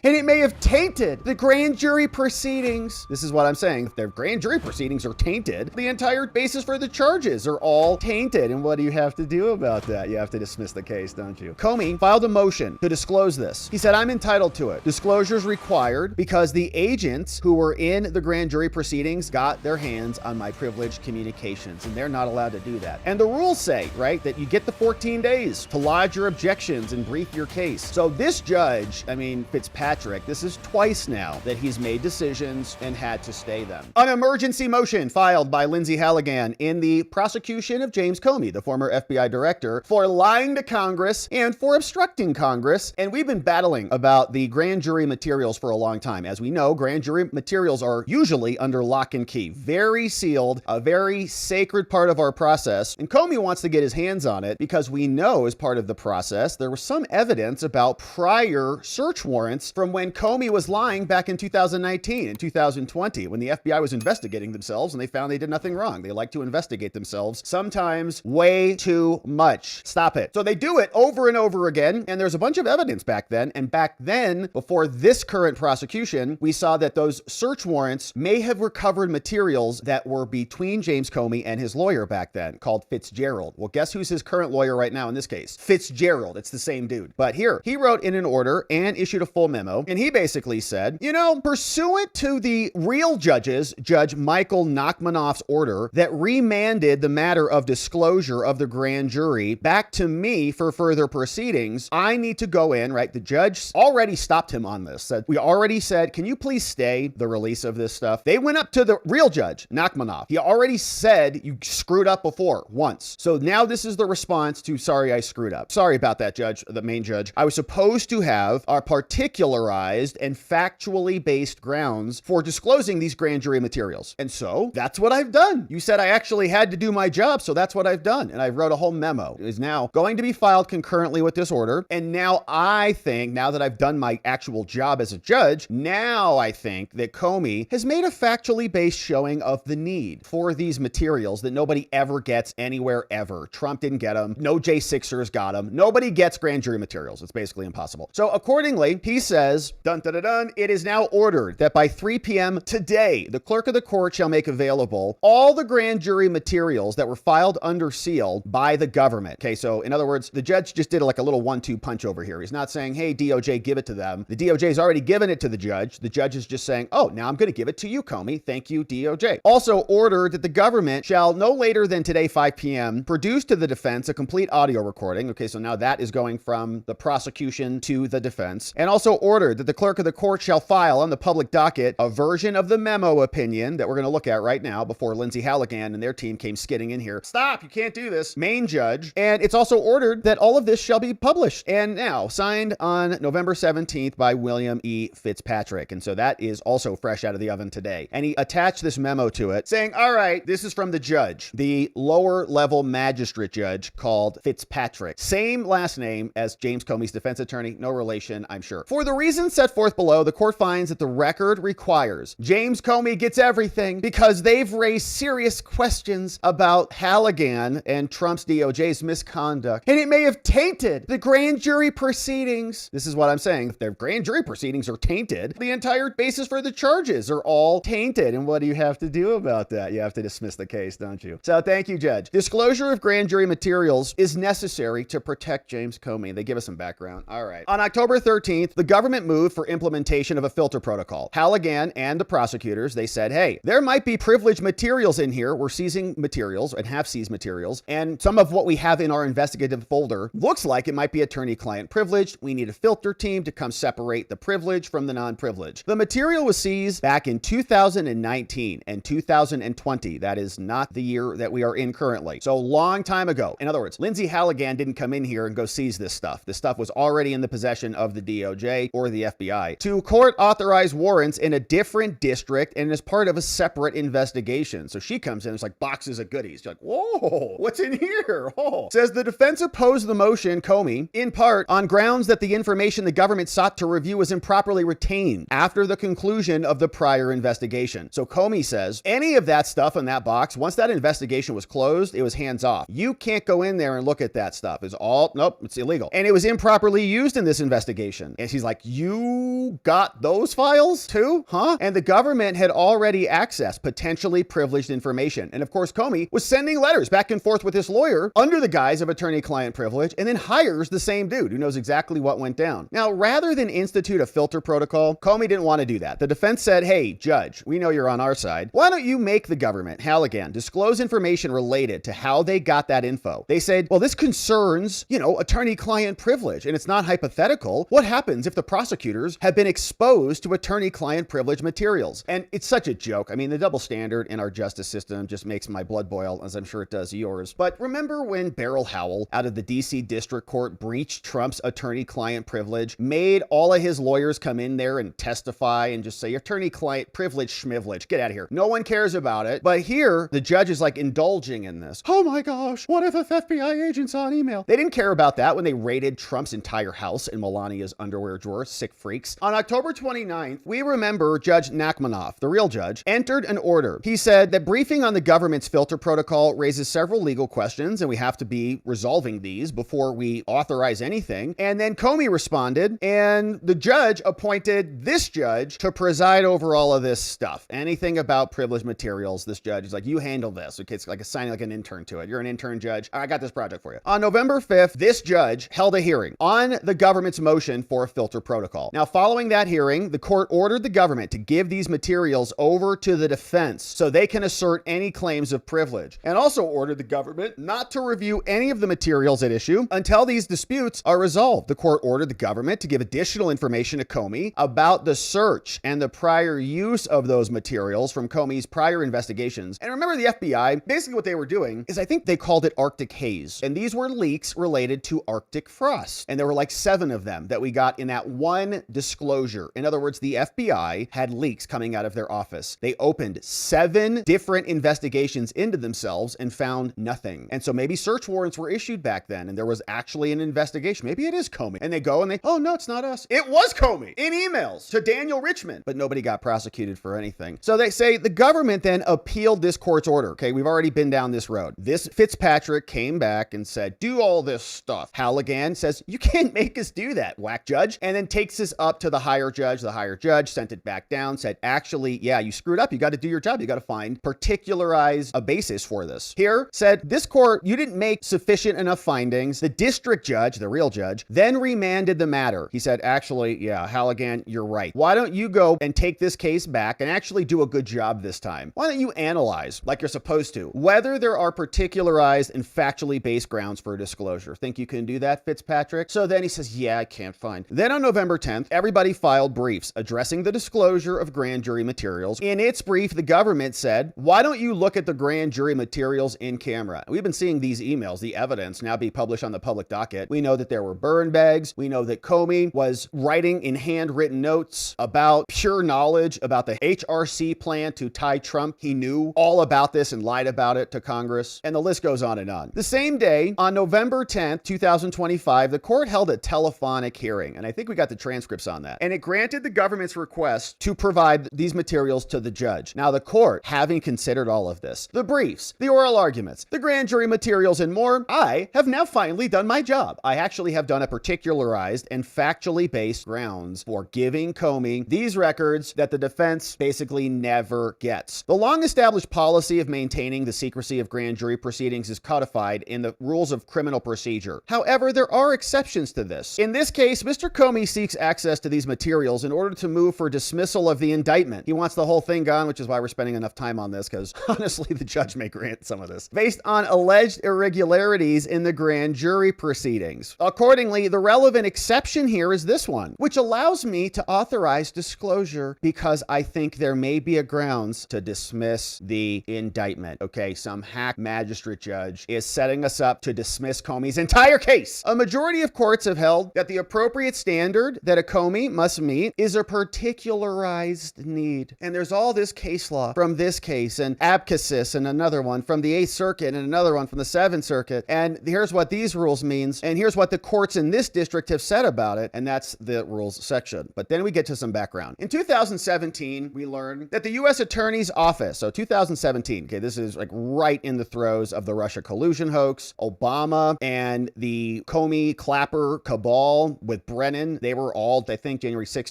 and it may have tainted the grand jury proceedings. This is what I'm saying. If their grand jury proceedings are tainted, the entire basis for the charges are all tainted. And what do you have to do about that? You have to dismiss the case, don't you? Comey filed a motion to disclose this. He said, I'm entitled to it. Disclosure is required because the agents who were in the grand jury proceedings got their hands on my privileged communications, and they're not allowed to do that. And the rules say, right, that you get the 14 days to lodge your objections and brief your case. So this judge, Fitzpatrick, this is twice now that he's made decisions and had to stay them. An emergency motion filed by Lindsay Halligan in the prosecution of James Comey, the former FBI director, for lying to Congress and for obstructing Congress. And we've been battling about the grand jury materials for a long time. As we know, grand jury materials are usually under lock and key, very sealed, a very sacred part of our process. And Comey wants to get his hands on it because we know as part of the process, there was some evidence about prior search warrants from when Comey was lying back in 2019 and 2020 when the FBI was investigating themselves and they found they did nothing wrong. They like to investigate themselves, sometimes way too much. Stop it. So they do it over and over again. And there's a bunch of evidence back then. And back then, before this current prosecution, we saw that those search warrants may have recovered materials that were between James Comey and his lawyer back then called Fitzgerald. Well, guess who's his current lawyer right now in this case? Fitzgerald. It's the same dude. But here, he wrote in an order and issued a full memo. And he basically said, pursuant to the real judges, Judge Michael Nachmanoff's order that remanded the matter of disclosure of the grand jury back to me for further proceedings, I need to go in, right? The judge already stopped him on this. We already said, can you please stay the release of this stuff? They went up to the real judge, Nachmanoff. He already said you screwed up before once. So now this is the response to, sorry, I screwed up. Sorry about that, judge, the main judge. I was supposed to have our particularized and factually based grounds for disclosing these grand jury materials. And so that's what I've done. You said I actually had to do my job, so that's what I've done. And I wrote a whole memo. It is now going to be filed concurrently with this order. And now I think, now that I've done my actual job as a judge, now I think that Comey has made a factually based showing of the need for these materials that nobody ever gets anywhere ever. Trump didn't get them. No J6ers got them. Nobody gets grand jury materials. It's basically impossible. So accordingly, he says, dun, dun, dun, dun, it is now ordered that by 3 p.m. today, the clerk of the court shall make available all the grand jury materials that were filed under seal by the government. Okay, so in other words, the judge just did like a little 1-2 punch over here. He's not saying, hey, DOJ, give it to them. The DOJ's already given it to the judge. The judge is just saying, oh, now I'm going to give it to you, Comey. Thank you, DOJ. Also ordered that the government shall no later than today, 5 p.m., produce to the defense a complete audio recording. Okay, so now that is going from the prosecution to the defense. And also ordered that the clerk of the court shall file on the public docket a version of the memo opinion that we're going to look at right now before Lindsay Halligan and their team came skidding in here. Stop, you can't do this. Main judge. And it's also ordered that all of this shall be published. And now signed on November 17th by William E. Fitzpatrick. And so that is also fresh out of the oven today. And he attached this memo to it saying, all right, this is from the judge, the lower level magistrate judge called Fitzpatrick. Same last name as James Comey's defense attorney. No relation, I'm sure. For the reasons set forth below, the court finds that the record requires James Comey gets everything because they've raised serious questions about Halligan and Trump's DOJ's misconduct. And it may have tainted the grand jury proceedings. This is what I'm saying. If their grand jury proceedings are tainted, the entire basis for the charges are all tainted. And what do you have to do about that? You have to dismiss the case, don't you? So thank you, Judge. Disclosure of grand jury materials is necessary to protect James Comey. They give us some background. All right. On October 13th, the government moved for implementation of a filter protocol. Halligan and the prosecutors, they said, hey, there might be privileged materials in here. We're seizing materials and have seized materials. And some of what we have in our investigative folder looks like it might be attorney-client privileged. We need a filter team to come separate the privilege from the non-privilege. The material was seized back in 2019 and 2020. That is not the year that we are in currently. So long time ago. In other words, Lindsay Halligan didn't come in here and go seize this stuff. This stuff was already in the possession of the DOJ or the FBI to court authorized warrants in a different district and as part of a separate investigation. So she comes in, it's like boxes of goodies. You're like, whoa, what's in here? Oh. Says the defense opposed the motion, Comey, in part on grounds that the information the government sought to review was improperly retained after the conclusion of the prior investigation. So Comey says any of that stuff in that box, once that investigation was closed, it was hands off. You can't go in there and look at that stuff. It's all, nope, it's illegal. And it was improperly used in this investigation. And she's like, you got those files too? Huh? And the government had already accessed potentially privileged information. And of course, Comey was sending letters back and forth with this lawyer under the guise of attorney-client privilege, and then hires the same dude who knows exactly what went down. Now, rather than institute a filter protocol, Comey didn't want to do that. The defense said, hey, judge, we know you're on our side. Why don't you make the government, Halligan, disclose information related to how they got that info? They said, well, this concerns, attorney-client privilege, and it's not hypothetical. What happens if the prosecutors have been exposed to attorney-client privilege materials? And it's such a joke. I mean, the double standard in our justice system just makes my blood boil, as I'm sure it does yours. But remember when Beryl Howell out of the DC District Court breached Trump's attorney-client privilege, made all of his lawyers come in there and testify and just say, attorney-client privilege schmivillage, get out of here. No one cares about it. But here, the judge is like indulging in this. Oh my gosh, what if FBI agents on email? They didn't care about that when they raided Trump's entire house in Melania's underwear drawer, sick freaks. On October 29th, we remember Judge Nachmanoff, the real judge, entered an order. He said that briefing on the government's filter protocol raises several legal questions, and we have to be resolving these before we authorize anything. And then Comey responded, and the judge appointed this judge to preside over all of this stuff. Anything about privileged materials, this judge is like, you handle this. Okay, it's like assigning like an intern to it. You're an intern judge. I got this project for you. On November 5th, this judge held a hearing on the government's motion for a filter protocol. Now, following that hearing, the court ordered the government to give these materials over to the defense so they can assert any claims of privilege, and also ordered the government not to review any of the materials at issue until these disputes are resolved. The court ordered the government to give additional information to Comey about the search and the prior use of those materials from Comey's prior investigations. And remember, the FBI, basically what they were doing is, I think they called it Arctic haze. And these were leaks related to Arctic frost. And there were like 7 of them that we got in that one disclosure. In other words, the FBI had leaks coming out of their office. They opened 7 different investigations into themselves and found nothing. And so maybe search warrants were issued back then and there was actually an investigation. Maybe it is Comey. And they go and oh no, it's not us. It was Comey in emails to Daniel Richman, but nobody got prosecuted for anything. So they say the government then appealed this court's order. Okay, we've already been down this road. This Fitzpatrick came back and said, do all this stuff. Halligan says, you can't make us do that, whack judge. And then takes this up to the higher judge. The higher judge sent it back down, said, actually, yeah, you screwed up. You got to do your job. You got to find, particularize a basis for this. Here said, this court, you didn't make sufficient enough findings. The district judge, the real judge, then remanded the matter. He said, actually, yeah, Halligan, you're right. Why don't you go and take this case back and actually do a good job this time? Why don't you analyze, like you're supposed to, whether there are particularized and factually based grounds for disclosure? Think you can do that, Fitzpatrick? So then he says, yeah, I can't find. Then on November 10th, everybody filed briefs addressing the disclosure of grand jury materials. In its brief, the government said, why don't you look at the grand jury materials in camera? We've been seeing these emails, the evidence now be published on the public docket. We know that there were burn bags. We know that Comey was writing in handwritten notes about pure knowledge about the HRC plan to tie Trump. He knew all about this and lied about it to Congress. And the list goes on and on. The same day, on November 10th, 2025, the court held a telephonic hearing. And I think we got the transcripts on that. And it granted the government's request to provide these materials to the judge. Now, the court, having considered all of this, the briefs, the oral arguments, the grand jury materials, and more, I have now finally done my job. I actually have done a particularized and factually based grounds for giving Comey these records that the defense basically never gets. The long-established policy of maintaining the secrecy of grand jury proceedings is codified in the rules of criminal procedure. However, there are exceptions to this. In this case, Mr. Comey seeks access to these materials in order to move for dismissal of the indictment. He wants the whole thing gone, which is why we're spending enough time on this, because honestly, the judge may grant some of this, based on alleged irregularities in the grand jury proceedings. Accordingly, the relevant exception here is this one, which allows me to authorize disclosure because I think there may be a grounds to dismiss the indictment. Okay, some hack magistrate judge is setting us up to dismiss Comey's entire case. A majority of courts have held that the appropriate standard that a Comey must meet is a particularized need. And there's all this case law from this case and abscess and another one from the 8th Circuit and another one from the 7th Circuit. And here's what these rules means. And here's what the courts in this district have said about it. And that's the rules section. But then we get to some background. In 2017, we learned that the U.S. Attorney's Office, so 2017, okay, this is like right in the throes of the Russia collusion hoax, Obama and the Comey Clapper cabal with Brennan, they were all, I think, January 6,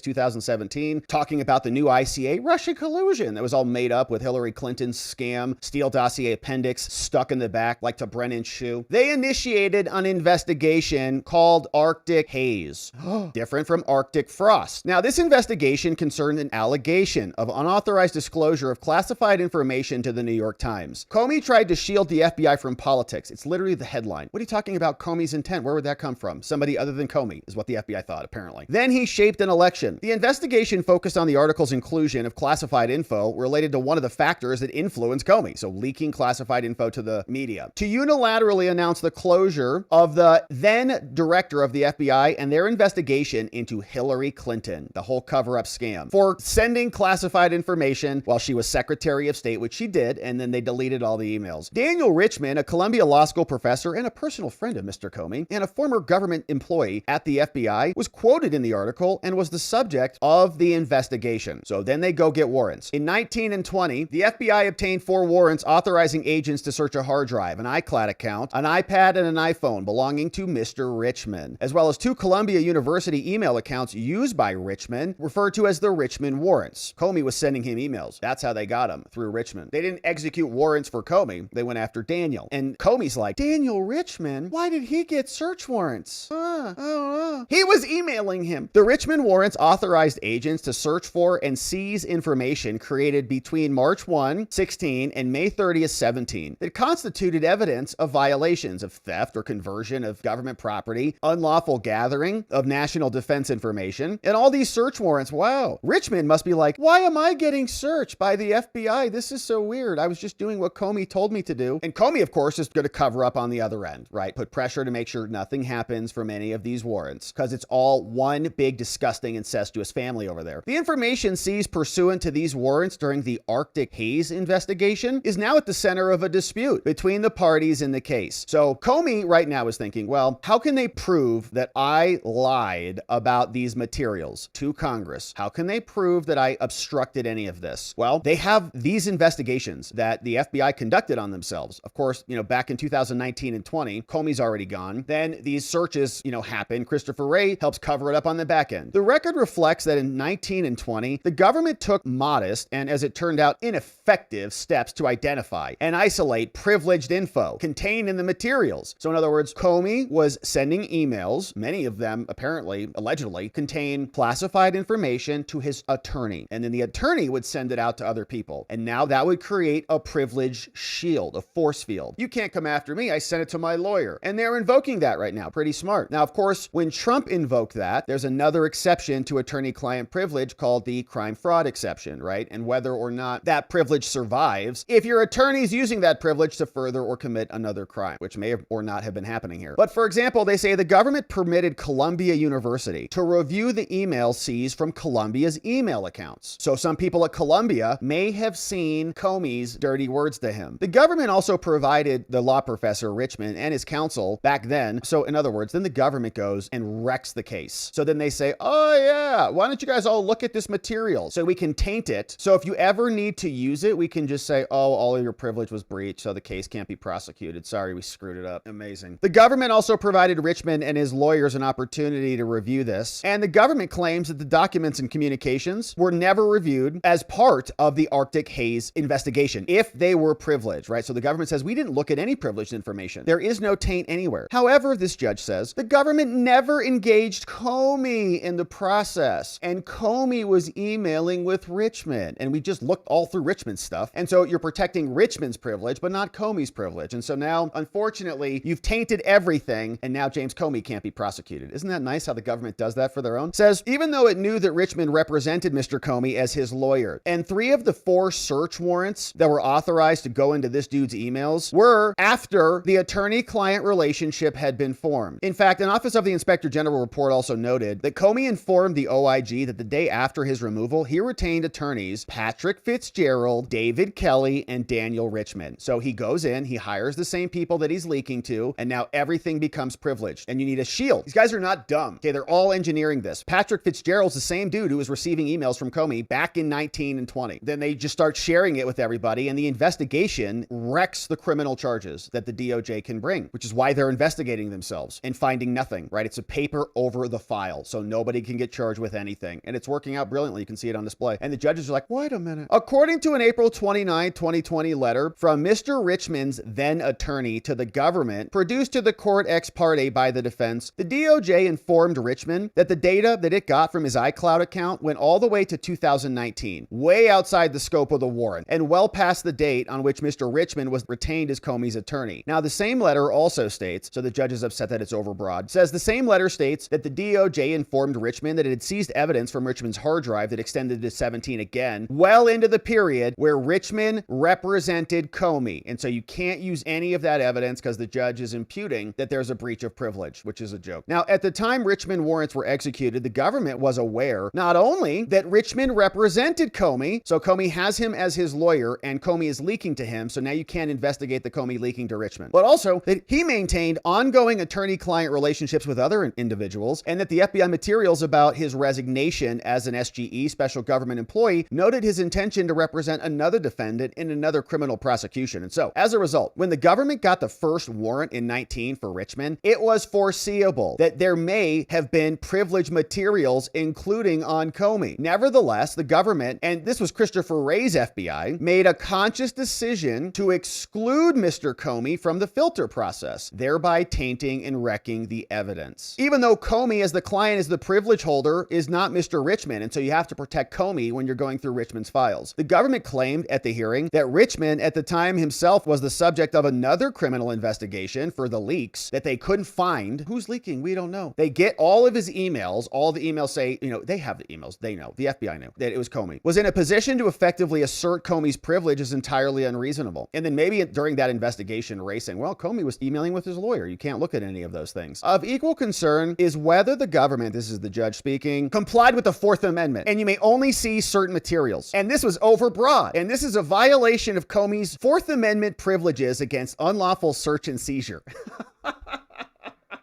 2017, talking about the new ICA Russia collusion that was all made up with Hillary Clinton's scam, Steele dossier appendix stuck in the back like to Brennan's shoe. They initiated an investigation called Arctic Haze, different from Arctic Frost. Now, this investigation concerned an allegation of unauthorized disclosure of classified information to the New York Times. Comey tried to shield the FBI from politics. It's literally the headline. What are you talking about Comey's intent? Where would that come from? Somebody other than Comey is what the FBI thought, apparently. Then he shaped an election. The investigation focused on the article's inclusion of classified info related to one of the factors that influenced Comey, so leaking classified info to the media. To unilaterally announce the closure of the then director of the FBI and their investigation into Hillary Clinton, the whole cover-up scam, for sending classified information while she was Secretary of State, which she did, and then they deleted all the emails. Daniel Richman, a Columbia Law School professor and a personal friend of Mr. Comey, and a former government employee at the FBI, was quoted in the article and was the subject of the investigation. So then they go get warrants. In 19 and 20, the FBI obtained 4 warrants authorizing agents to search a hard drive, an iCloud account, an iPad, and an iPhone belonging to Mr. Richman, as well as 2 Columbia University email accounts used by Richman, referred to as the Richman warrants. Comey was sending him emails. That's how they got him, through Richman. They didn't execute warrants for Comey. They went after Daniel. And Comey's like, Daniel Richman? Why did he get search warrants? I don't know. He was emailing him. The Richman warrants authorized agents to search for and seize information created between March 1, 16 and May 30th, 17 that constituted evidence of violations of theft or conversion of government property, unlawful gathering of national defense information, and all these search warrants. Wow. Richman must be like, why am I getting searched by the FBI? This is so weird. I was just doing what Comey told me to do. And Comey, of course, is going to cover up on the other end, right? Put pressure to make sure nothing happens from any of these warrants, because it's all one big, disgusting, incestuous family over there. The information seized pursuant to these warrants during the Arctic Haze investigation is now at the center of a dispute between the parties in the case. So Comey right now is thinking, well, how can they prove that I lied about these materials to Congress? How can they prove that I obstructed any of this? Well, they have these investigations that the FBI conducted on themselves. Of course, back in 2019 and 20, Comey's already gone. Then these searches, happen. Christopher Wray helps cover it up on the back end. The record reflects that in 19 and 20, the government took modest and, as it turned out, ineffective steps to identify and isolate privileged info contained in the materials. So in other words, Comey was sending emails, many of them apparently, allegedly, contain classified information to his attorney. And then the attorney would send it out to other people. And now that would create a privilege shield, a force field. You can't come after me. I sent it to my lawyer. And they're invoking that right now. Pretty smart. Now, of course, when Trump invoked that, there's another exception to attorney-client privilege called the crime fraud exception, right? And whether or not that privilege survives, if your attorney's using that privilege to further or commit another crime, which may or not have been happening here. But for example, they say the government permitted Columbia University to review the emails seized from Columbia's email accounts. So some people at Columbia may have seen Comey's dirty words to him. The government also provided the law professor Richman and his counsel back then. So in other words, then the government goes and wrecks the case. So then they say, oh yeah, why don't you guys all look at this material so we can taint it. So if you ever need to use it, we can just say, oh, all of your privilege was breached, so the case can't be prosecuted. Sorry, we screwed it up. Amazing. The government also provided Richman and his lawyers an opportunity to review this. And the government claims that the documents and communications were never reviewed as part of the Arctic Haze investigation, if they were privileged, right? So the government says, we didn't look at any privileged information. There is no taint anywhere. However, this judge says, the government never engaged Comey in the process. And Comey was emailing with Richman. And we just looked all through Richman's stuff. And so you're protecting Richman's privilege, but not Comey's privilege. And so now, unfortunately, you've tainted everything. And now James Comey can't be prosecuted. Isn't that nice how the government does that for their own? Says, even though it knew that Richman represented Mr. Comey as his lawyer, and 3 of the 4 search warrants that were authorized to go into this dude's emails were after the attorney-client relationship had been formed. In fact, an Office of the Inspector General report also noted that Comey informed the OIG that the day after his removal, he retained attorneys Patrick Fitzgerald, David Kelly, and Daniel Richman. So he goes in, he hires the same people that he's leaking to, and now everything becomes privileged. And you need a shield. These guys are not dumb. Okay, they're all engineering this. Patrick Fitzgerald's the same dude who was receiving emails from Comey back in 19 and 20. Then they just start sharing it with everybody, and the investigation wrecks the criminal charges that the DOJ can bring, which is why they're investigating themselves and finding nothing, right? It's a paper over the file. file, so nobody can get charged with anything. And it's working out brilliantly. You can see it on display. And the judges are like, wait a minute. According to an April 29, 2020 letter from Mr. Richmond's then attorney to the government, produced to the court ex parte by the defense, the DOJ informed Richmond that the data that it got from his iCloud account went all the way to 2019, way outside the scope of the warrant, and well past the date on which Mr. Richmond was retained as Comey's attorney. Now, the same letter also states, so the judge is upset that it's overbroad, says the same letter states that the DOJ informed Richmond that it had seized evidence from Richmond's hard drive that extended to 17 again, well into the period where Richmond represented Comey. And so you can't use any of that evidence because the judge is imputing that there's a breach of privilege, which is a joke. Now, at the time Richmond warrants were executed, the government was aware not only that Richmond represented Comey, so Comey has him as his lawyer and Comey is leaking to him, so now you can't investigate the Comey leaking to Richmond, but also that he maintained ongoing attorney-client relationships with other individuals and that the FBI materials about his resignation as an SGE, special government employee, noted his intention to represent another defendant in another criminal prosecution. And so, as a result, when the government got the first warrant in 19 for Richmond, it was foreseeable that there may have been privileged materials, including on Comey. Nevertheless, the government, and this was Christopher Wray's FBI, made a conscious decision to exclude Mr. Comey from the filter process, thereby tainting and wrecking the evidence. Even though Comey, as the client, is the privilege holder, is not Mr. Richmond, and so you have to protect Comey when you're going through Richmond's files. The government claimed at the hearing that Richmond at the time himself was the subject of another criminal investigation for the leaks that they couldn't find. Who's leaking? We don't know. They get all of his emails. All the emails say, they have the emails. They know. The FBI knew that it was Comey. Was in a position to effectively assert Comey's privilege is entirely unreasonable. And then maybe during that investigation, Wray saying, well, Comey was emailing with his lawyer. You can't look at any of those things. Of equal concern is whether the government, this is the judge speaking, complied with the Fourth Amendment. And you may only see certain materials. And this was overbroad. And this is a violation of Comey's Fourth Amendment privileges against unlawful search and seizure.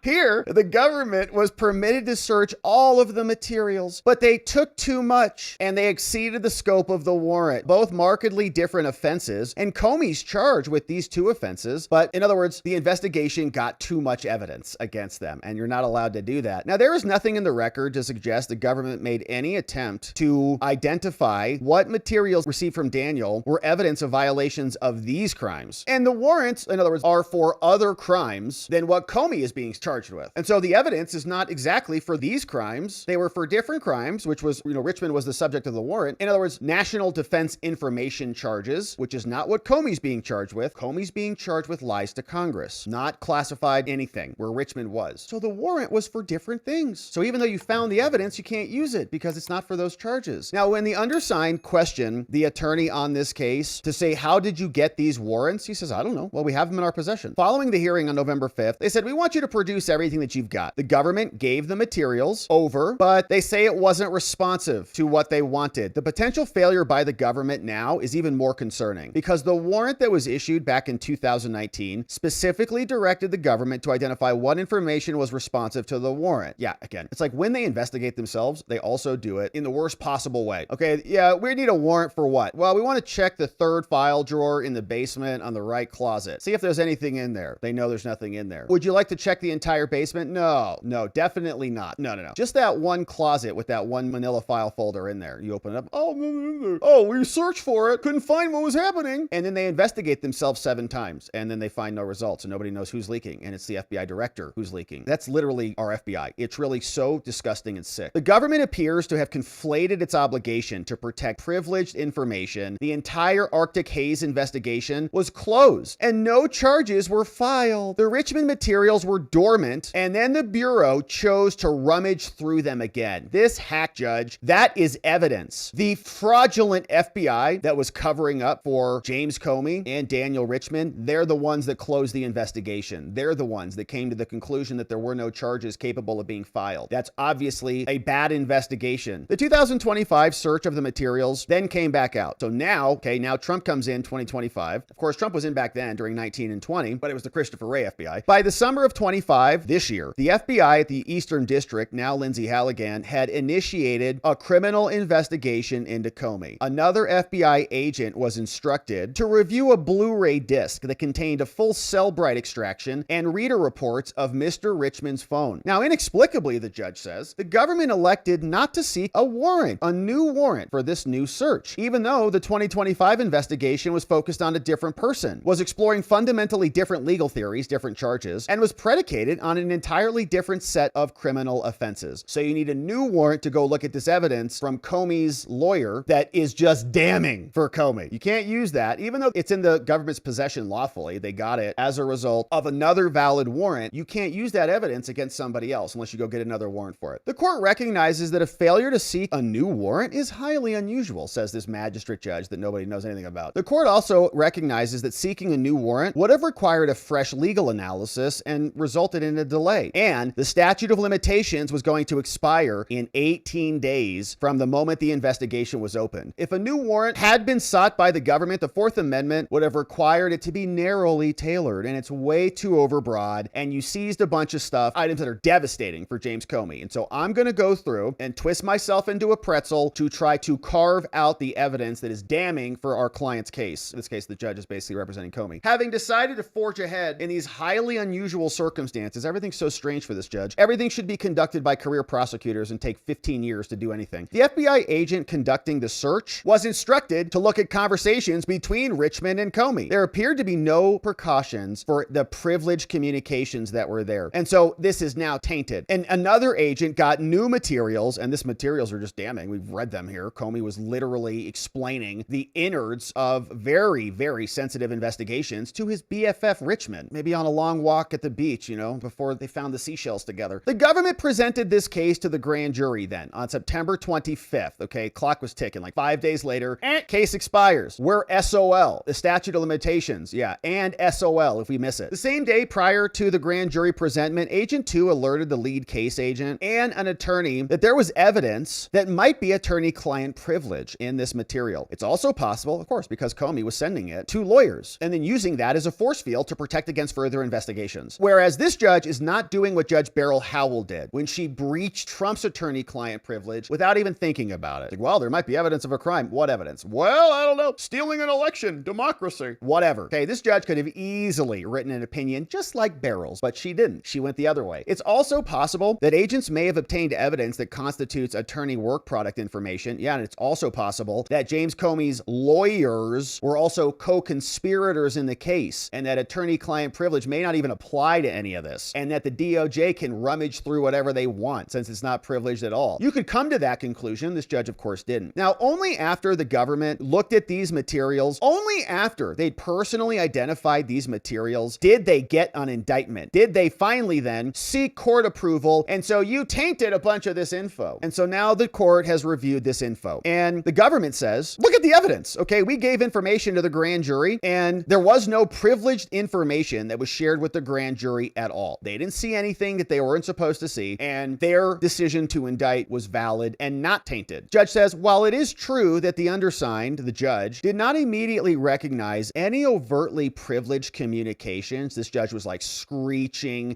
Here, the government was permitted to search all of the materials, but they took too much and they exceeded the scope of the warrant, both markedly different offenses, and Comey's charged with these two offenses. But in other words, the investigation got too much evidence against them, and you're not allowed to do that. Now, there is nothing in the record to suggest the government made any attempt to identify what materials received from Daniel were evidence of violations of these crimes. And the warrants, in other words, are for other crimes than what Comey is being charged with. And so the evidence is not exactly for these crimes. They were for different crimes, which was, Richmond was the subject of the warrant. In other words, national defense information charges, which is not what Comey's being charged with. Comey's being charged with lies to Congress, not classified anything where Richmond was. So the warrant was for different things. So even though you found the evidence, you can't use it because it's not for those charges. Now, when the undersigned questioned the attorney on this case to say, how did you get these warrants? He says, I don't know. Well, we have them in our possession. Following the hearing on November 5th, they said, we want you to produce everything that you've got. The government gave the materials over, but they say it wasn't responsive to what they wanted. The potential failure by the government now is even more concerning because the warrant that was issued back in 2019 specifically directed the government to identify what information was responsive to the warrant. Yeah, again, it's like when they investigate themselves, they also do it in the worst possible way. Okay, yeah, we need a warrant for what? Well, we want to check the third file drawer in the basement on the right closet. See if there's anything in there. They know there's nothing in there. Would you like to check the entire basement? No, definitely not. No. Just that one closet with that one manila file folder in there. You open it up. Oh, we searched for it. Couldn't find what was happening. And then they investigate themselves 7 times and then they find no results and nobody knows who's leaking. And it's the FBI director who's leaking. That's literally our FBI. It's really so disgusting and sick. The government appears to have conflated its obligation to protect privileged information. The entire Arctic Haze investigation was closed and no charges were filed. The Richmond materials were dormant and then the Bureau chose to rummage through them again. This hack judge, that is evidence. The fraudulent FBI that was covering up for James Comey and Daniel Richmond, they're the ones that closed the investigation. They're the ones that came to the conclusion that there were no charges capable of being filed. That's obviously a bad investigation. The 2025 search of the materials then came back out. So now Trump comes in 2025. Of course, Trump was in back then during 19 and 20, but it was the Christopher Wray FBI. By the summer of 25, 25 this year, the FBI at the Eastern District, now Lindsay Halligan, had initiated a criminal investigation into Comey. Another FBI agent was instructed to review a Blu-ray disc that contained a full Cellbrite extraction and reader reports of Mr. Richmond's phone. Now, inexplicably, the judge says, the government elected not to seek a warrant, a new warrant for this new search, even though the 2025 investigation was focused on a different person, was exploring fundamentally different legal theories, different charges, and was predicated on an entirely different set of criminal offenses. So you need a new warrant to go look at this evidence from Comey's lawyer that is just damning for Comey. You can't use that, even though it's in the government's possession lawfully. They got it as a result of another valid warrant. You can't use that evidence against somebody else unless you go get another warrant for it. The court recognizes that a failure to seek a new warrant is highly unusual, says this magistrate judge that nobody knows anything about. The court also recognizes that seeking a new warrant would have required a fresh legal analysis and resulted in a delay. And the statute of limitations was going to expire in 18 days from the moment the investigation was opened. If a new warrant had been sought by the government, the Fourth Amendment would have required it to be narrowly tailored, and it's way too overbroad, and you seized a bunch of stuff, items that are devastating for James Comey. And so I'm going to go through and twist myself into a pretzel to try to carve out the evidence that is damning for our client's case. In this case, the judge is basically representing Comey. Having decided to forge ahead in these highly unusual circumstances, everything's so strange for this judge, everything should be conducted by career prosecutors and take 15 years to do anything. The FBI agent conducting the search was instructed to look at conversations between Richmond and Comey. There appeared to be no precautions for the privileged communications that were there. And so this is now tainted. And another agent got new materials, and this materials are just damning. We've read them here. Comey was literally explaining the innards of very, very sensitive investigations to his BFF Richmond, maybe on a long walk at the beach, before they found the seashells together. The government presented this case to the grand jury then on September 25th. Okay, clock was ticking. Like 5 days later, case expires. We're SOL, the statute of limitations. Yeah, and SOL if we miss it. The same day prior to the grand jury presentment, Agent 2 alerted the lead case agent and an attorney that there was evidence that might be attorney-client privilege in this material. It's also possible, of course, because Comey was sending it to lawyers and then using that as a force field to protect against further investigations. Whereas this judge is not doing what Judge Beryl Howell did when she breached Trump's attorney-client privilege without even thinking about it. Like, well, there might be evidence of a crime. What evidence? Well, I don't know. Stealing an election, democracy, whatever. Okay, this judge could have easily written an opinion just like Beryl's, but she didn't. She went the other way. It's also possible that agents may have obtained evidence that constitutes attorney work product information. Yeah, and it's also possible that James Comey's lawyers were also co-conspirators in the case, and that attorney-client privilege may not even apply to any of this, and that the DOJ can rummage through whatever they want since it's not privileged at all. You could come to that conclusion. This judge, of course, didn't. Now, only after the government looked at these materials, only after they'd personally identified these materials, did they get an indictment. Did they finally then seek court approval? And so you tainted a bunch of this info. And so now the court has reviewed this info. And the government says, look at the evidence. Okay, we gave information to the grand jury, and there was no privileged information that was shared with the grand jury at all. They didn't see anything that they weren't supposed to see, and their decision to indict was valid and not tainted. Judge says, while it is true that the undersigned, the judge, did not immediately recognize any overtly privileged communications, this judge was like screaming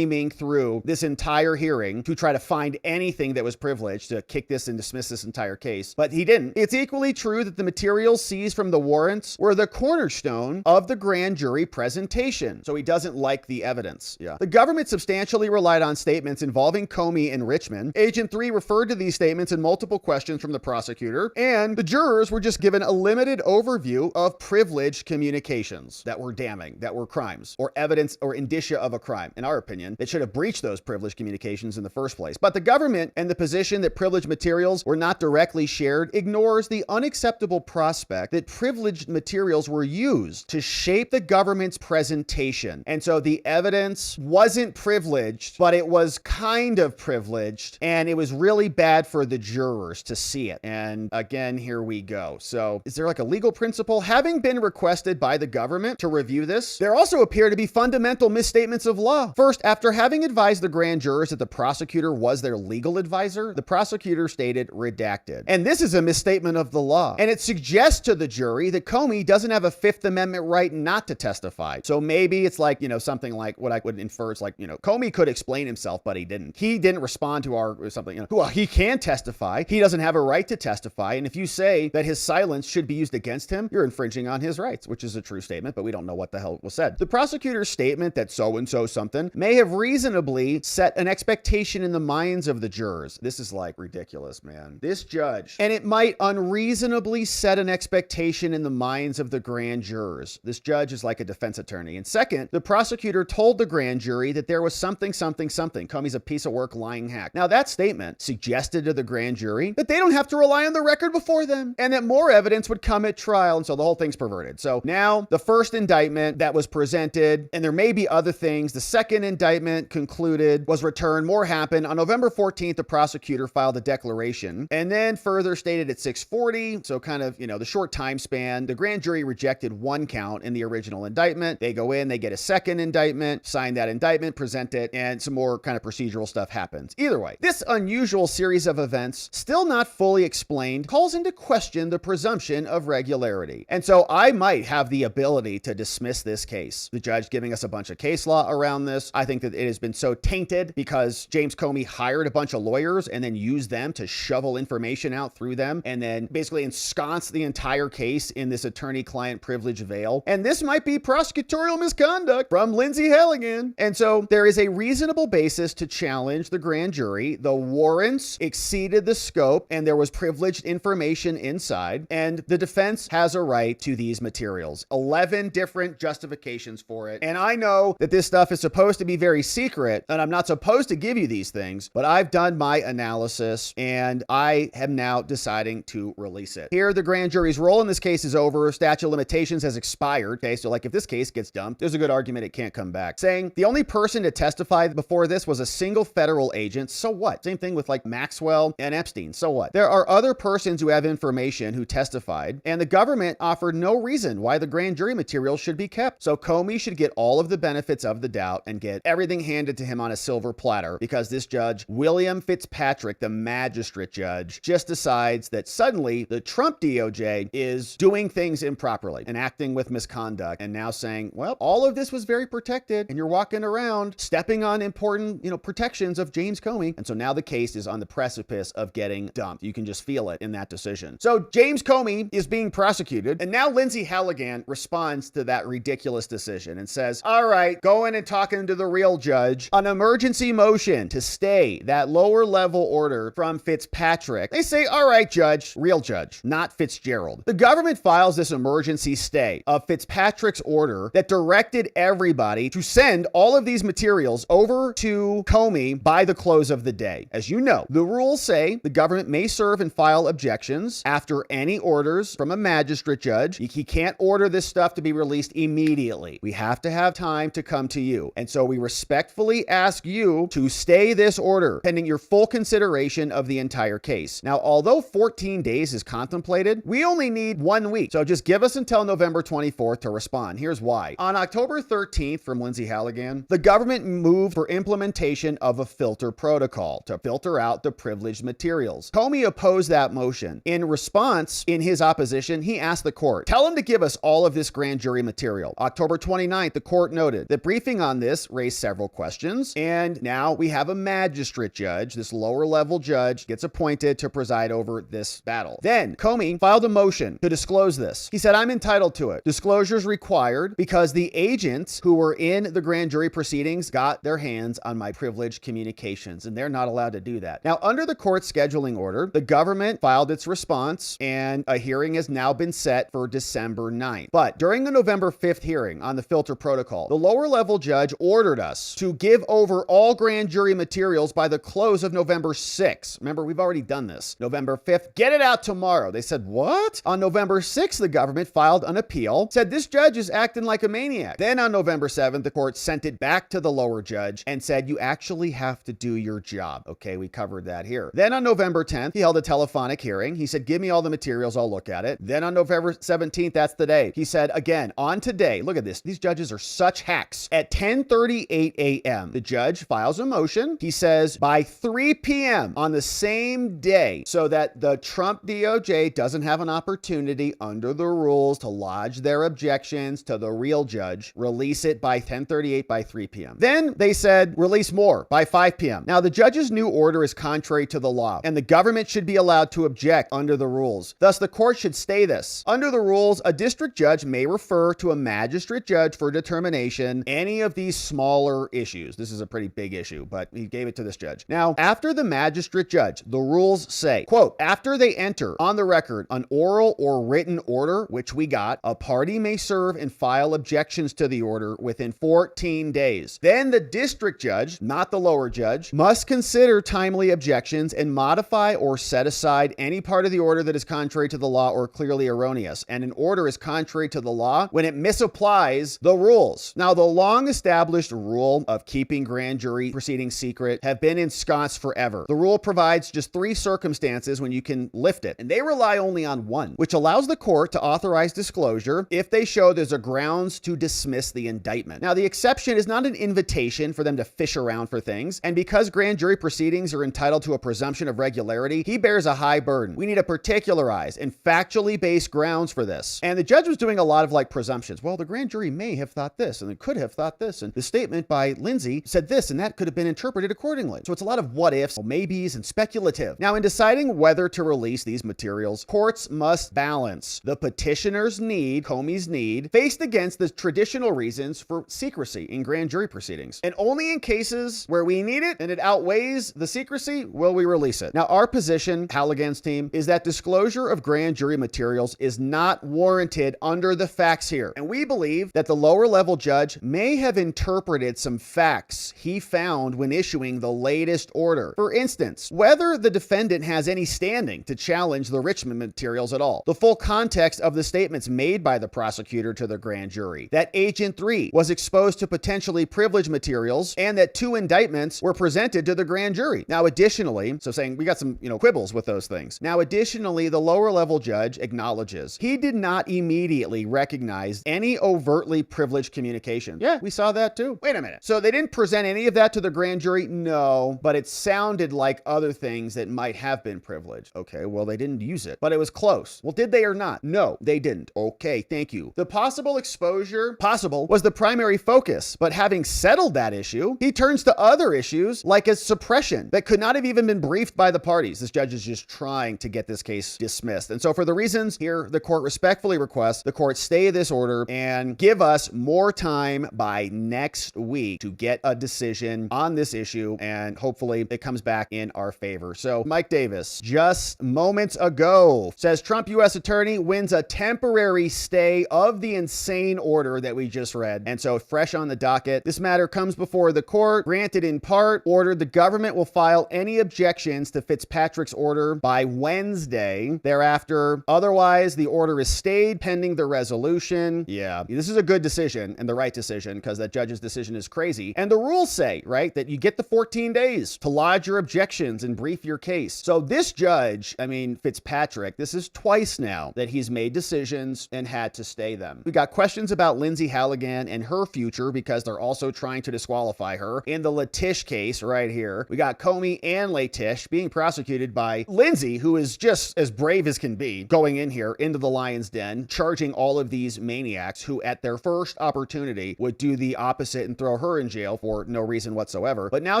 through this entire hearing to try to find anything that was privileged to kick this and dismiss this entire case, but he didn't. It's equally true that the materials seized from the warrants were the cornerstone of the grand jury presentation. So he doesn't like the evidence. Yeah. The government substantially relied on statements involving Comey and Richmond. Agent 3 referred to these statements in multiple questions from the prosecutor, and the jurors were just given a limited overview of privileged communications that were damning, that were crimes, or evidence or indicia of a crime. In our opinion, it should have breached those privileged communications in the first place. But the government and the position that privileged materials were not directly shared ignores the unacceptable prospect that privileged materials were used to shape the government's presentation. And so the evidence wasn't privileged, but it was kind of privileged, and it was really bad for the jurors to see it. And again, here we go. So is there like a legal principle? Having been requested by the government to review this, there also appear to be fundamental misstatements of law. First, after having advised the grand jurors that the prosecutor was their legal advisor, the prosecutor stated redacted. And this is a misstatement of the law. And it suggests to the jury that Comey doesn't have a Fifth Amendment right not to testify. So maybe it's like, something like what I would infers like, Comey could explain himself, but he didn't. He didn't respond to our something, well, he can testify. He doesn't have a right to testify. And if you say that his silence should be used against him, you're infringing on his rights, which is a true statement, but we don't know what the hell was said. The prosecutor's statement that so-and-so something may have reasonably set an expectation in the minds of the jurors. This is like ridiculous, man. This judge, and it might unreasonably set an expectation in the minds of the grand jurors. This judge is like a defense attorney. And second, the prosecutor told the grand jury that there was something. Comey's a piece of work, lying hack. Now that statement suggested to the grand jury that they don't have to rely on the record before them and that more evidence would come at trial. And so the whole thing's perverted. So now the first indictment that was presented, and there may be other things. The second indictment concluded, was returned. More happened. On November 14th, the prosecutor filed a declaration and then further stated at 6:40. So kind of, the short time span, the grand jury rejected one count in the original indictment. They go in, they get a second indictment, sign that indictment, present it, and some more kind of procedural stuff happens. Either way, this unusual series of events, still not fully explained, calls into question the presumption of regularity. And so I might have the ability to dismiss this case. The judge giving us a bunch of case law around this. I think that it has been so tainted because James Comey hired a bunch of lawyers and then used them to shovel information out through them and then basically ensconce the entire case in this attorney-client privilege veil. And this might be prosecutorial misconduct from Lindsay Halligan. And so there is a reasonable basis to challenge the grand jury. The warrants exceeded the scope and there was privileged information inside, and the defense has a right to these materials. 11 different justifications for it. And I know that this stuff is supposed to be very secret and I'm not supposed to give you these things, but I've done my analysis and I am now deciding to release it. Here, the grand jury's role in this case is over. Statute of limitations has expired. Okay, so like if this case gets dumped, there's a good argument it can't come back. Saying the only person to testify before this was a single federal agent. So what? Same thing with like Maxwell and Epstein. So what? There are other persons who have information who testified, and the government offered no reason why the grand jury material should be kept. So Comey should get all of the benefits of the doubt and get everything handed to him on a silver platter because this judge, William Fitzpatrick, the magistrate judge, just decides that suddenly the Trump DOJ is doing things improperly and acting with misconduct and now saying, well, all of this was very protected and you're walking around stepping on important, protections of James Comey. And so now the case is on the precipice of getting dumped. You can just feel it in that decision. So James Comey is being prosecuted, and now Lindsay Halligan responds to that ridiculous decision and says, all right, going and talking to the real judge, an emergency motion to stay that lower level order from Fitzpatrick. They say, all right, judge, real judge, not Fitzgerald. The government files this emergency stay of Fitzpatrick's order that directed everybody to send all of these materials over to Comey by the close of the day. As you know, the rules say the government may serve and file objections after any orders from a magistrate judge. He can't order this stuff to be released immediately. We have to have time to come to you. And so we respectfully ask you to stay this order pending your full consideration of the entire case. Now, although 14 days is contemplated, we only need 1 week. So just give us until November 24th to respond. Here's why. On October 13th, from Lindsay Halligan, the government moved for implementation of a filter protocol to filter out the privileged materials. Comey opposed that motion. In response, in his opposition, he asked the court, tell him to give us all of this grand jury material. October 29th, the court noted that briefing on this raised several questions, and now we have a magistrate judge, this lower level judge, gets appointed to preside over this battle. Then Comey filed a motion to disclose this. He said, I'm entitled to it. Disclosures required because the agents who were in the grand jury proceedings got their hands on my privileged communications, and they're not allowed to do that. Now, under the court's scheduling order, the government filed its response, and a hearing has now been set for December 9th. But during the November 5th hearing on the filter protocol, the lower level judge ordered us to give over all grand jury materials by the close of November 6th. Remember, we've already done this. November 5th, get it out tomorrow. They said, what? On November 6th, the government filed an appeal, said this judge is acting like a maniac. Then on November 7th, the court sent it back to the lower judge and said, you actually have to do your job. Okay, we covered that here. Then on November 10th, he held a telephonic hearing. He said, give me all the materials, I'll look at it. Then on November 17th, that's the day. He said, again, on today, look at this. These judges are such hacks. At 10:38 a.m., the judge files a motion. He says by 3 p.m. on the same day, so that the Trump DOJ doesn't have an opportunity under the rules to lodge their objections to the real judge, release it by 10:38 by 3 p.m. Then they said release more by 5 p.m. Now, the judge's new order is contrary to the law, and the government should be allowed to object under the rules. Thus, the court should stay this. Under the rules, a district judge may refer to a magistrate judge for determination any of these smaller issues. This is a pretty big issue, but he gave it to this judge. Now, after the magistrate judge, the rules say, quote, after they enter on the record an oral or written order, which we got, a party may serve and file objections to the order within 14 days. Then the district judge, not the lower judge, must consider timely objections and modify or set aside any part of the order that is contrary to the law or clearly erroneous. And an order is contrary to the law when it misapplies the rules. Now, the long-established rule of keeping grand jury proceedings secret have been ensconced forever. The rule provides just 3 circumstances when you can lift it, and they rely only on one, which allows the court to authorize disclosure if they show there's a grounds to dismiss the indictment. Now, the exception is not an invitation for them to fish around for things, and because grand jury proceedings are entitled to a presumption of regularity, he bears a high burden. We need a particularized and factually based grounds for this. And the judge was doing a lot of like presumptions. Well, the grand jury may have thought this, and it could have thought this, and the statement by Lindsay said this, and that could have been interpreted accordingly. So it's a lot of what ifs, maybes, and speculative. Now, in deciding whether to release these materials, courts must balance the petitioner's need, Comey's need, faced against the traditional reasons for secrecy in grand jury proceedings. And only in cases where we need it and it outweighs the secrecy will we release it. Now, our position, Halligan's team, is that disclosure of grand jury materials is not warranted under the facts here. And we believe that the lower level judge may have interpreted some facts he found when issuing the latest order. For instance, whether the defendant has any standing to challenge the Richmond materials at all, the full context of the statements made by the prosecutor to the grand jury, that Agent 3 was exposed to potentially privileged materials, and that 2 indictments were presented to the grand jury. Now, additionally, so saying we got some, quibbles with those things. Now, additionally, the lower level judge acknowledges he did not immediately recognize any overtly privileged communication. Yeah, we saw that too. Wait a minute. So they didn't present any of that to the grand jury? No, but it sounded like other things that might have been privileged. Okay, well, they didn't use it, but it was close. Well, did they or not? No, they didn't. Okay, thank you. The possible exposure, was the primary focus, but having settled that issue, he turns to other issues like a suppression that could not have even been briefed by the parties. This judge is just trying to get this case dismissed. And so for the reasons here, the court respectfully requests the court stay this order and give us more time by next week to get a decision on this issue, and hopefully it comes back in our favor. So Mike Davis, just moments ago, says Trump U.S. attorney wins a temporary stay of the insane order that we just read. And so fresh on the docket, this matter comes before the court, granted in part, ordered the government will file any objections to Fitzpatrick's order by Wednesday. Thereafter, otherwise, the order is stayed pending the resolution. Yeah, this is a good decision and the right decision because that judge's decision is crazy. And the rules say, right, that you get the 14 days to lodge your objections and brief your case. So this judge, Fitzpatrick, this is twice now that he's made decisions and had to stay them. We got questions about Lindsay Halligan and her future because they're also trying to disqualify her. In the Letish case right here, we got Comey and Letish being prosecuted by Lindsay, who is just as brave as can be, going in here into the lion's den, charging all of these maniacs who at their first opportunity would do the opposite and throw her in jail for no reason whatsoever. But now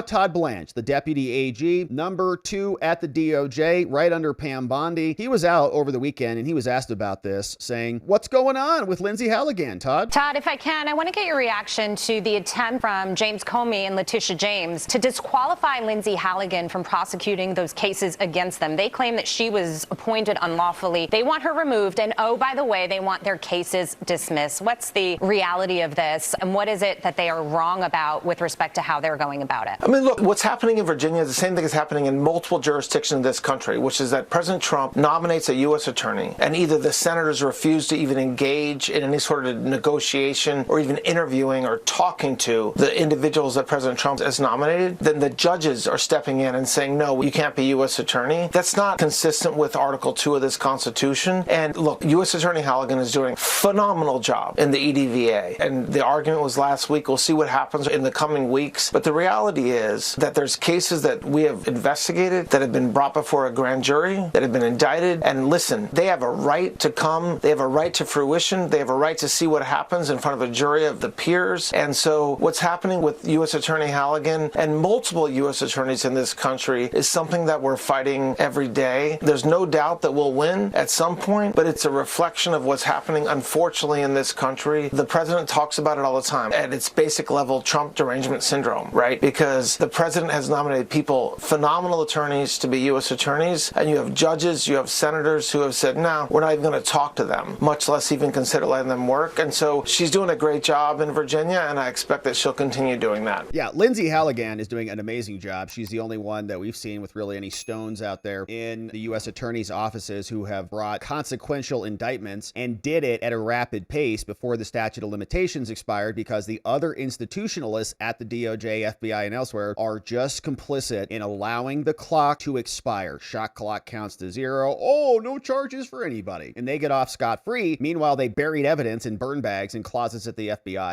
Todd Blanche, the deputy AG, number 2 at the DOJ, right under Pam Bondi, he was out over the weekend and he was asked about this, saying, what's going on with Lindsay Halligan, Todd? Todd, if I can, I want to get your reaction to the attempt from James Comey and Letitia James to disqualify Lindsay Halligan from prosecuting those cases against them. They claim that she was appointed unlawfully. They want her removed. And oh, by the way, they want their cases dismissed. What's the reality of this? And what is it that they are wrong about with respect to how they're going about it? Look, what's happening in Virginia is the same thing that's happening in multiple jurisdictions in this country, which is that President Trump nominates a U.S. attorney, and either the senators refuse to even engage in any sort of negotiation or even interviewing or talking to the individuals that President Trump has nominated, then the judges are stepping in and saying, no, you can't be U.S. attorney. That's not consistent with Article 2 of this Constitution. And look, U.S. Attorney Halligan is doing a phenomenal job in the EDVA. And the argument was last week. We'll see what happens in the coming weeks. But the reality is that there's cases that we have investigated that have been brought before a grand jury, that have been indicted. And listen, they have a right to come. They have a right to fruition. They have a right to see what happens in front of a jury of the peers. And so what's happening with U.S. Attorney Halligan and multiple U.S. attorneys in this country is something that we're fighting every day. There's no doubt that we'll win at some point, but it's a reflection of what's happening, unfortunately, in this country. The president talks about it all the time. At its basic level, Trump derangement syndrome, right? Because the president has nominated people, phenomenal attorneys, to be U.S. attorneys, and you have judges, you have senators who have said, no, we're not even going to talk to them, much less even consider letting them work. And so she's doing a great job in Virginia, and I expect that she'll continue doing that. Yeah, Lindsey Halligan is doing an amazing job. She's the only one that we've seen with really any stones out there in the U.S. attorneys' offices who have brought consequential indictments and did it at a rapid pace before the statute of limitations expired, because the other institutionalists at the DOJ, FBI, and elsewhere are just complicit in allowing the clock to expire. Shot clock counts to zero. Oh, no charges for anybody. And they get off scot-free. Meanwhile, they buried evidence in burn bags in closets at the FBI.